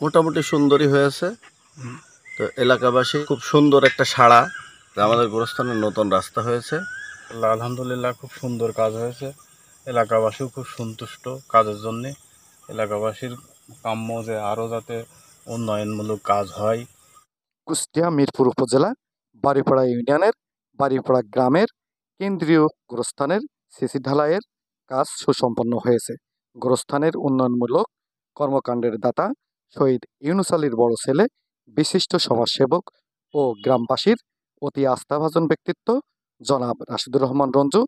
মোটামুটি সুন্দরই হয়েছে। তো এলাকাবাসী খুব সুন্দর একটা সাড়া, আমাদের গোরস্থানের নতুন রাস্তা হয়েছে। আলহামদুলিল্লাহ, খুব সুন্দর কাজ হয়েছে। এলাকাবাসীও খুব সন্তুষ্ট কাজের জন্যে। এলাকাবাসীর কাম্য যে আরও যাতে উন্নয়নমূলক কাজ হয়। কুষ্টিয়া মিরপুর উপজেলা বাড়িপাড়া ইউনিয়নের বাড়িপাড়া গ্রামের কেন্দ্রীয় গোরস্থানের সিসি ঢালাইয়ের কাজ সুসম্পন্ন হয়েছে। গোরস্থানের উন্নয়নমূলক কর্মকাণ্ডের দাতা শহীদ ইউনুস আলীর বড় ছেলে, বিশিষ্ট সমাজসেবক ও গ্রামবাসীর অতি আস্থাভাজন ব্যক্তিত্ব জনাব রাশিদুর রহমান রঞ্জু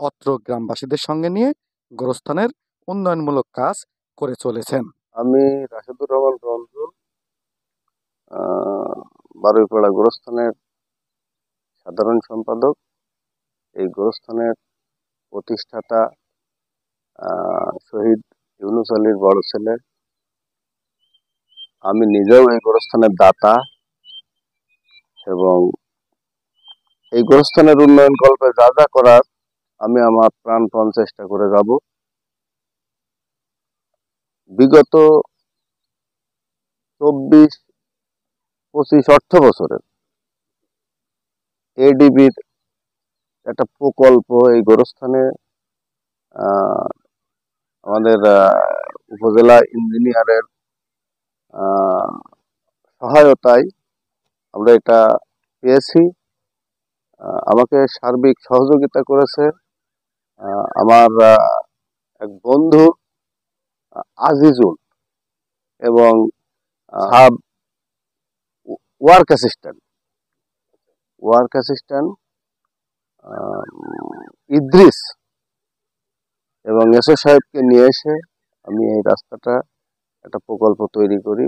অত্র গ্রামবাসীদের সঙ্গে নিয়ে গোরস্থানের উন্নয়নমূলক কাজ করে চলেছেন। আমি রাশিদুর রহমান রঞ্জু, বারুইপাড়া গোরস্থানের সাধারণ সম্পাদক। এই গোরস্থানের প্রতিষ্ঠাতা শহীদ ইউনুস আলীর বড় ছেলে। আমি নিজেও এই গোরস্থানের দাতা এবং এই গোরস্থানের উন্নয়ন কল্পে যা যা করার আমি আমার প্রাণপণ চেষ্টা করে যাব। বিগত 24-25 অর্থ বছরের এডিবির একটা প্রকল্প এই গোরস্থানে আমাদের উপজেলা ইঞ্জিনিয়ারের সহায়তায় আমরা এটা পেয়েছি। আমাকে সার্বিক সহযোগিতা করেছে আমার এক বন্ধু আজিজুল এবং সাব ওয়ার্ক অ্যাসিস্ট্যান্ট ইদ্রিস এবং এসও সাহেবকে নিয়ে এসে আমি এই রাস্তাটা একটা প্রকল্প তৈরি করে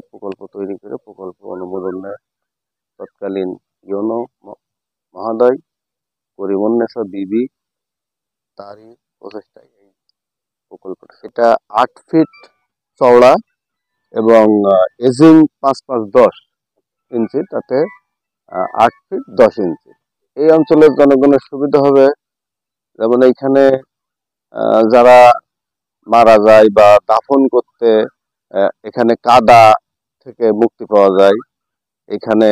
প্রকল্প অনুমোদনের তৎকালীন ইউনো মহোদয় করিমুন্নেসা বিবি তারই প্রচেষ্টায় এই প্রকল্পটা, এটা 8 ফিট চওড়া এবং এজিং 5-5-10 ইঞ্চি, তাতে 8 ফিট 10 ইঞ্চি। এই অঞ্চলের জনগণের সুবিধা হবে, যেমন এইখানে যারা মারা যায় বা দাফন করতে এখানে কাদা থেকে মুক্তি পাওয়া যায়। এখানে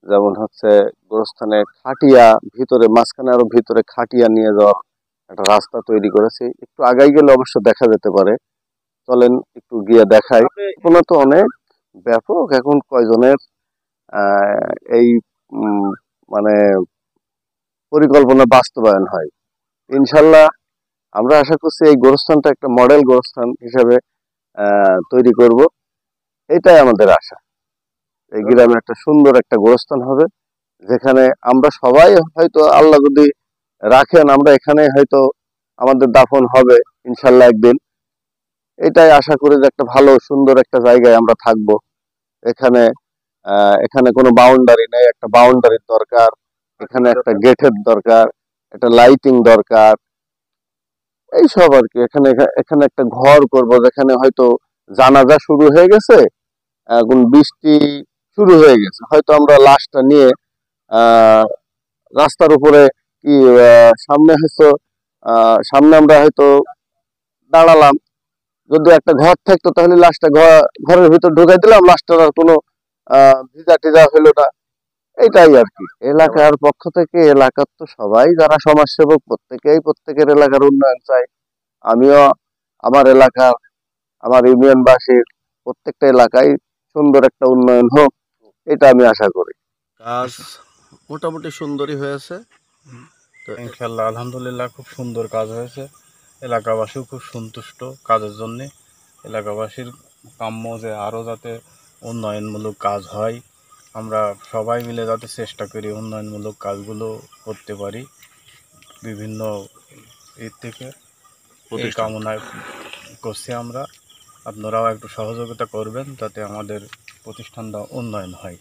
যেমন হচ্ছে গোরস্থানে খাটিয়া ভিতরে, মাঝখানে আরো ভিতরে খাটিয়া নিয়ে যাওয়ার একটা রাস্তা তৈরি করেছি। একটু আগাই গেলে অবশ্য দেখা যেতে পারে, চলেন একটু গিয়ে দেখাই। কোনো তো অনেক ব্যাপক, এখন কয়জনের এই মানে পরিকল্পনা বাস্তবায়ন হয়। ইনশাল্লাহ আমরা আশা করছি এই গোরস্থানটা একটা মডেল গোরস্থান হিসেবে তৈরি করব, এটাই আমাদের আশা। এই গ্রামে একটা সুন্দর একটা গোরস্থান হবে, যেখানে আমরা সবাই হয়তো আল্লাহ যদি রাখেন আমরা এখানে হয়তো আমাদের দাফন হবে ইনশাল্লাহ একদিন। এটাই আশা করি যে একটা ভালো সুন্দর একটা জায়গায় আমরা থাকব। এখানে এখানে কোনো বাউন্ডারি নেই, একটা বাউন্ডারির দরকার, এখানে একটা গেটের দরকার, একটা লাইটিং দরকার, এইসব আর কি। এখানে এখানে একটা ঘর করব, যেখানে হয়তো জানাজা শুরু হয়ে গেছে, এখন বৃষ্টি শুরু হয়ে গেছে, হয়তো আমরা লাশটা নিয়ে রাস্তার উপরে কি সামনে হয়তো সামনে আমরা হয়তো দাঁড়ালাম, যদি একটা ঘর থাকতো তাহলে লাশটা ঘরের ভিতর ঢুকাই দিলাম, লাশটার আর কোনো ভিজা টিজা হইলো না। এটাই আর কি। এলাকার পক্ষ থেকে, এলাকার তো সবাই যারা সমাজসেবক প্রত্যেকের এলাকার উন্নয়ন চাই। আমিও আমার এলাকার, আমার ইউনিয়নবাসীর প্রত্যেকটা এলাকায় সুন্দর একটা উন্নয়ন হোক, এটা আমি আশা করি। কাজ মোটামুটি সুন্দরই হয়েছে। তো ইনশাল্লাহ আলহামদুলিল্লাহ, খুব সুন্দর কাজ হয়েছে। এলাকাবাসীও খুব সন্তুষ্ট কাজের জন্যে। এলাকাবাসীর কাম্য যে আরও যাতে উন্নয়নমূলক কাজ হয়, আমরা সবাই মিলে যাতে চেষ্টা করি উন্নয়নমূলক কাজগুলো করতে পারি বিভিন্ন এর থেকে, এই কামনায় করছি আমরা। আপনারাও একটু সহযোগিতা করবেন যাতে আমাদের প্রতিষ্ঠানটা উন্নয়ন হয়।